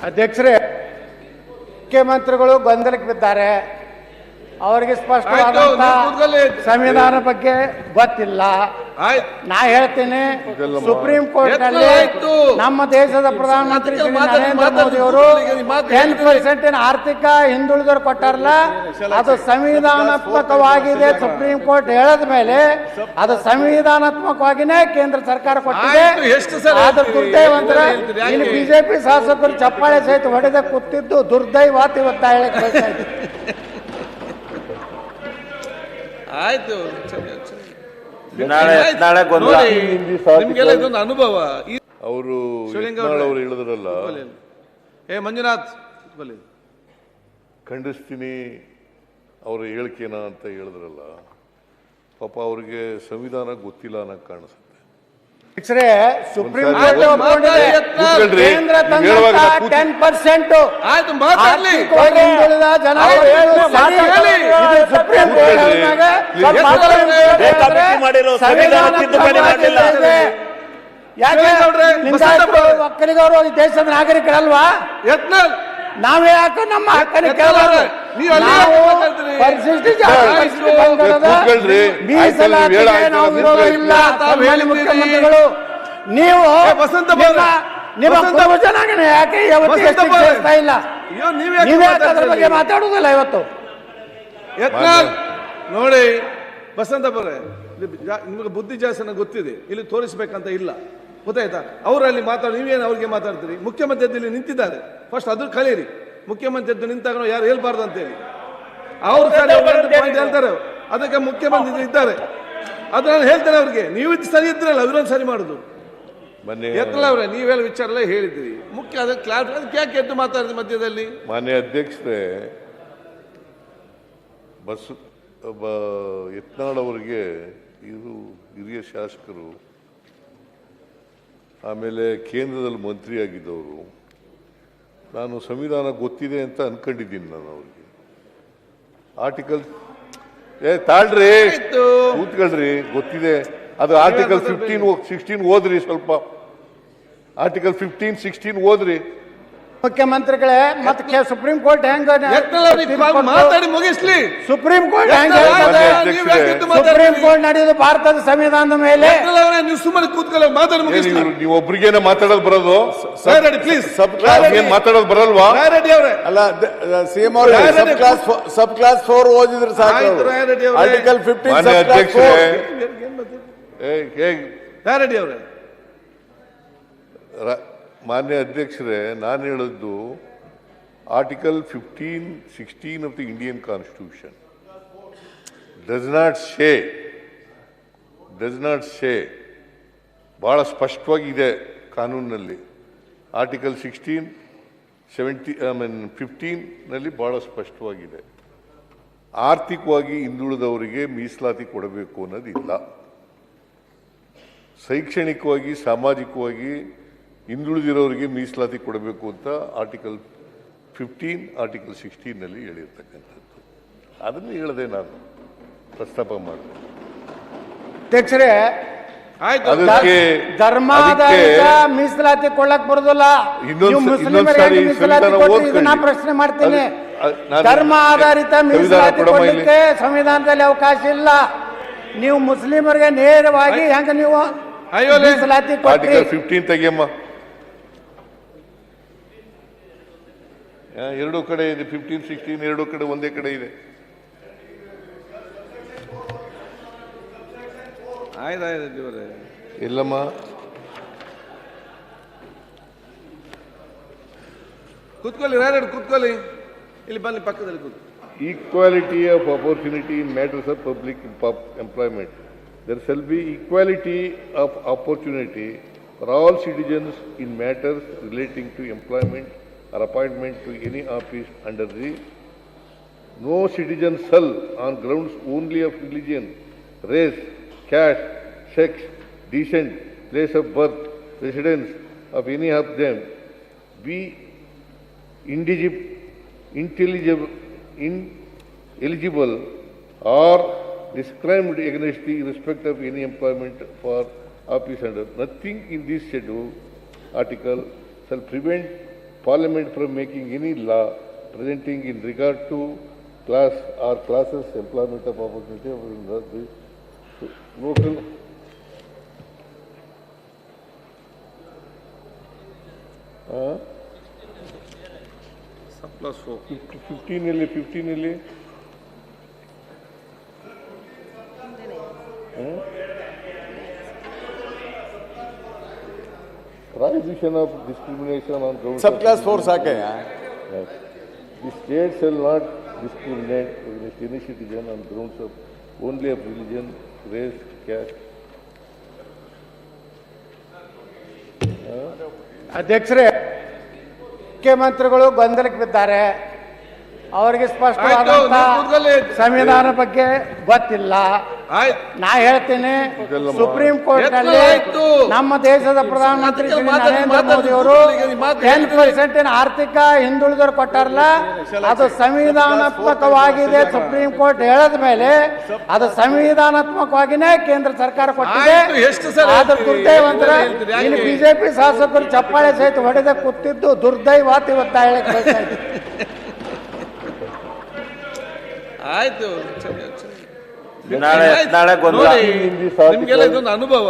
ಅಧ್ಯಕ್ಷರೇ, ಮುಖ್ಯಮಂತ್ರಿಗಳು ಗೊಂದಲಕ್ಕೆ ಬಿದ್ದಾರೆ. ಅವರಿಗೆ ಸ್ಪಷ್ಟವಾದ ಸಂವಿಧಾನ ಬಗ್ಗೆ ಗೊತ್ತಿಲ್ಲ. ನಾ ಹೇಳ್ತೀನಿ, ಸುಪ್ರೀಂ ಕೋರ್ಟ್ ನಲ್ಲಿ ನಮ್ಮ ದೇಶದ ಪ್ರಧಾನಮಂತ್ರಿ ಶ್ರೀ ನರೇಂದ್ರ ಮೋದಿ ಅವರು 10% ಆರ್ಥಿಕ ಹಿಂದುಳಿದವರು ಕೊಟ್ಟಾರಲ್ಲ, ಅದು ಸಂವಿಧಾನಾತ್ಮಕವಾಗಿದೆ. ಸುಪ್ರೀಂ ಕೋರ್ಟ್ ಹೇಳದ ಮೇಲೆ ಅದು ಸಂವಿಧಾನಾತ್ಮಕವಾಗಿನೇ ಕೇಂದ್ರ ಸರ್ಕಾರ ಕೊಟ್ಟಿದೆ. ಆದ್ರ ದುರ್ದೈವಂತರ ಇಲ್ಲಿ ಬಿಜೆಪಿ ಶಾಸಕರು ಚಪ್ಪಾಳೆ ಸಹಿತ ಹೊಡೆದ ಕೂತಿದ್ದು ದುರ್ದೈವಾತ್ ಇವತ್ತ ಹೇಳಕ್ ಬಯಸ್ತಾ ಇದ್ದೀನಿ. ಆಯ್ತು, ನಿಮ್ಗೆಲ್ಲ ಇದೊಂದು ಅನುಭವ. ಅವರು ಹೇಳಿದ್ರಲ್ಲ, ಮಂಜುನಾಥ್ ಖಂಡಿಸ್ತೀನಿ ಅವರ ಹೇಳಿಕೆನ ಅಂತ ಹೇಳಿದ್ರಲ್ಲ, ಪಾಪ ಅವ್ರಿಗೆ ಸಂವಿಧಾನ ಗೊತ್ತಿಲ್ಲ ಅನ್ನೋ ಕಾಣಿಸುತ್ತೆ. ಸುಪ್ರೀಂ ಕೋರ್ಟ್ ಒಪ್ಪಿಕೊಂಡಿದೆ. ಕೇಂದ್ರ ತಂದ 10% ಆಯ್ತು, ಮಾತಾಡ್ಲಿ. ಹಿಂದುಳಿದ ಜನ ಸುಪ್ರೀಂ ಕೋರ್ಟ್ ಒಕ್ಕಲಿಗರು ಈ ದೇಶದ ನಾಗರಿಕರಲ್ವಾ? ನಾವೇ ಯಾಕೆ ನಮ್ಮ ಹಕ್ಕನ್ನು ಕೇಳಬಾರ್ದು? ಪರಿಶಿಷ್ಟ ಮೀಸಲಾತಿಗೆ ನಾವು ವಿರೋಧ ಇಲ್ಲ. ಮುಖ್ಯಮಂತ್ರಿಗಳು ನೀವು ನಿಮ್ಮ ಜನಾಂಗನ ಯಾಕೆ ಸೇರ್ತಾ ಇಲ್ಲ? ನೀವೇ ಅದ್ರ ಬಗ್ಗೆ ಮಾತಾಡುವುದಿಲ್ಲ ಇವತ್ತು. ನೋಡಿ ಬಸಂತಪ್ಪರೇ, ನಿಮಗೆ ಬುದ್ಧಿ ಜಾಸ್ತಿ ಗೊತ್ತಿದೆ, ಇಲ್ಲಿ ತೋರಿಸ್ಬೇಕಂತ ಇಲ್ಲ, ಗೊತ್ತಾಯ್ತಾ? ಅವರಲ್ಲಿ ನೀವೇನು ಅವ್ರಿಗೆ ಮಾತಾಡ್ತೀರಿ? ಮುಖ್ಯಮಂತ್ರಿ ಇಲ್ಲಿ ನಿಂತಿದ್ದಾರೆ, ಫಸ್ಟ್ ಅದು ಕಲೀರಿ. ಮುಖ್ಯಮಂತ್ರಿ ಎದ್ದು ನಿಂತಾಗ ಯಾರು ಹೇಳ್ಬಾರ್ದು ಅಂತೇಳಿ ಅವ್ರು ಪಾಯಿಂಟ್ ಹೇಳ್ತಾರೆ. ಅದಕ್ಕೆ ಮುಖ್ಯಮಂತ್ರಿ ಇದ್ದಾರೆ, ಅದನ್ನ ಹೇಳ್ತಾರೆ ಅವ್ರಿಗೆ. ನೀವು ಸರಿ ಇದ್ರಲ್ಲ, ಅವರನ್ನು ಸರಿ ಮಾಡುದು. ಎತ್ತಲ್ಲ ಅವ್ರೆ, ನೀವೆಲ್ಲ ವಿಚಾರ ಎಲ್ಲ ಹೇಳಿದ್ರಿ. ಮುಖ್ಯ ಅದಕ್ಕೆ ಕ್ಲಾರಿಟಿ, ಅದಕ್ಕೆ ಯಾಕೆ ಎದ್ದು ಮಾತಾಡಿದ್ರಿ ಮಧ್ಯದಲ್ಲಿ? ಮಾನ್ಯ ಅಧ್ಯಕ್ಷರೇ, ಯತ್ನಾಳ್ ಅವರಿಗೆ ಇದು ಹಿರಿಯ ಶಾಸಕರು, ಆಮೇಲೆ ಕೇಂದ್ರದಲ್ಲಿ ಮಂತ್ರಿಯಾಗಿದ್ದವರು. ನಾನು ಸಂವಿಧಾನ ಗೊತ್ತಿದೆ ಅಂತ ಅನ್ಕೊಂಡಿದ್ದೀನಿ. ನಾನು ಅವ್ರಿಗೆ ಆರ್ಟಿಕಲ್ ತಾಳ್ರಿ, ಕೂತ್ಕೊಳ್ರಿ, ಗೊತ್ತಿದೆ. ಅದು ಆರ್ಟಿಕಲ್ 16 ಓದ್ರಿ, ಸ್ವಲ್ಪ ಆರ್ಟಿಕಲ್ 15-16 ಓದ್ರಿ. ಮುಖ್ಯಮಂತ್ರಿಗಳೇ, ಮತ್ತೆ ಸುಪ್ರೀಂ ಕೋರ್ಟ್ ಹೆಂಗ ಮಾತಾಡಿ ಮುಗಿಸ್ಲಿ? ಸುಪ್ರೀಂ ಕೋರ್ಟ್ ಸುಪ್ರೀಂ ಕೋರ್ಟ್ ನಡೆಯೋದು ಭಾರತದ ಸಂವಿಧಾನದ ಮೇಲೆ. ನೀವು ಸುಮ್ಮನೆ ಕೂತ್ಕೊಳ್ಳಿ, ಮಾತಾಡಿ ಮುಗಿಸ್ಲಿ. ನೀವು ಒಬ್ರಿಗೇನ ಮಾತಾಡೋದು ಬರೋದು? ಪ್ಲೀಸ್, ಮಾತಾಡೋದು ಬರಲ್ವಾ? ಅಲ್ಲ, ಸಿಎಂ ಅವರು ಸಬ್ ಕ್ಲಾಸ್ 4 ಓದಿದ್ರೆ ಸಾಕು. ಆರ್ಟಿಕಲ್ 15 ರೆಡ್ಡಿ ಅವರೇ. ಮಾನ್ಯ ಅಧ್ಯಕ್ಷರೇ, ನಾನು ಹೇಳಿದ್ದು article 15-16 of the Indian constitution does not say ಬಹಳ ಸ್ಪಷ್ಟವಾಗಿದೆ ಕಾನೂನಿನಲ್ಲಿ. ಆರ್ಟಿಕಲ್ 15 ಬಹಳ ಸ್ಪಷ್ಟವಾಗಿದೆ. ಆರ್ಥಿಕವಾಗಿ ಹಿಂದುಳಿದವರಿಗೆ ಮೀಸಲಾತಿ ಕೊಡಬೇಕು ಅನ್ನೋದಿಲ್ಲ. ಶೈಕ್ಷಣಿಕವಾಗಿ, ಸಾಮಾಜಿಕವಾಗಿ ಹಿಂದುಳಿದಿರೋರಿಗೆ ಮೀಸಲಾತಿ ಕೊಡಬೇಕು ಅಂತ ಆರ್ಟಿಕಲ್ 15, ಆರ್ಟಿಕಲ್ 16 ಹೇಳಿರ್ತಕ್ಕಂಥದ್ದು. ಅದನ್ನು ಹೇಳದೆ ನಾನು ಪ್ರಸ್ತಾಪ ಮಾಡಿದೆ. ಅಧ್ಯಕ್ಷರೇ, ಧರ್ಮಾಧಾರಿತ ಮೀಸಲಾತಿ ಕೊಳ್ಳಕ್ ಬರುದಿಲ್ಲ. ನಾ ಪ್ರಶ್ನೆ ಮಾಡ್ತೀನಿ, ಧರ್ಮ ಆಧಾರಿತ ಮೀಸಲಾತಿ ಕೊಡಲಿಕ್ಕೆ ಸಂವಿಧಾನದಲ್ಲಿ ಅವಕಾಶ ಇಲ್ಲ. ನೀವು ಮುಸ್ಲಿಮರಿಗೆ ನೇರವಾಗಿ ಹೆಂಗ ನೀವು ಮೀಸಲಾತಿ ಕೊಟ್ರಿ? 15 ತೆಗಿಯಮ್ಮ. ಎರಡೂ ಕಡೆ ಇದೆ, 15-16 ಎರಡೂ ಕಡೆ ಒಂದೇ ಕಡೆ ಇದೆ. ಇಲ್ಲಮ್ಮ, ಕೂತ್ಕೊಳ್ಳಿ, ಕೂತ್ಕೊಳ್ಳಿ, ಇಲ್ಲಿ ಬನ್ನಿ, ಪಕ್ಕದಲ್ಲಿ ಕೂತ್ಕೊಳ್ಳಿ. Equality of opportunity in matters of public employment. There shall be equality of opportunity for all citizens in matters relating to employment or appointment to any office under the no citizen shall, on grounds only of religion, race, caste, sex, descent, place of birth, residence of any of them, be ineligible or discriminated against the respect of any employment for office under. Nothing in this schedule article shall prevent Parliament from making any law presenting in regard to class or classes employment of opportunity of the local. Subclass 4. 15 ಇಲ್ಲಿ Prohibition of discrimination on grounds. सब class 4 साके यहाँ Yes. The state shall not discriminate against any citizen on grounds of only of religion, race, caste. ಅಧ್ಯಕ್ಷರೇ, ಮುಖ್ಯಮಂತ್ರಿಗಳು ಗೊಂದಲಕ್ಕೆ ಬಿದ್ದಾರೆ. ಅವರಿಗೆ ಸ್ಪಷ್ಟವಾದ ಆಯ್ತು, ನೀವು ಕೂತ್ಕೊಳ್ಳಿ. ಸಂವಿಧಾನ ಬಗ್ಗೆ ಗೊತ್ತಿಲ್ಲ. ಆಯ್ತು. ನಾ ಹೇಳ್ತೀನಿ, ಇದೆಲ್ಲ ಸುಪ್ರೀಂ ಕೋರ್ಟ್ ನಲ್ಲಿ ಆಯ್ತು. ನಮ್ಮ ದೇಶದ ಪ್ರಧಾನಮಂತ್ರಿ ಶ್ರೀ ನರೇಂದ್ರ ಮೋದಿ ಅವರು 10% ಆರ್ಥಿಕ ಹಿಂದುಳಿದವರು ಕೊಟ್ಟಾರಲ್ಲ, ಅದು ಸಂವಿಧಾನಾತ್ಮಕವಾಗಿದೆ. ಸುಪ್ರೀಂ ಕೋರ್ಟ್ ಹೇಳದ ಮೇಲೆ ಅದು ಸಂವಿಧಾನಾತ್ಮಕವಾಗಿನೇ ಕೇಂದ್ರ ಸರ್ಕಾರ ಕೊಟ್ಟಿದೆ. ಆಯ್ತು, ಎಷ್ಟು ಸಲ ಆದ್ರೆ ಹೇಳ್ತೀರಿ? ದುರ್ದೈವಂತರ ಹೇಳ್ತೀರಿ, ಯಾಕೆ? ಇಲ್ಲಿ ಬಿಜೆಪಿ ಶಾಸಕರು ಚಪ್ಪಾಳೆ ಸಹಿತ ಹೊಡೆದ ಕೂತಿದ್ದು ದುರ್ದೈವಾತ್ ಇವತ್ತು ಹೇಳಕ್ ಬಯಸ್ತಾ ಇದ್ದೀನಿ. ಆಯ್ತು ನಾಳೆ ಗೊಂದಲ. ನೋಡಿ, ನಿಮ್ಗೆಲ್ಲ ಇದೊಂದು ಅನುಭವ.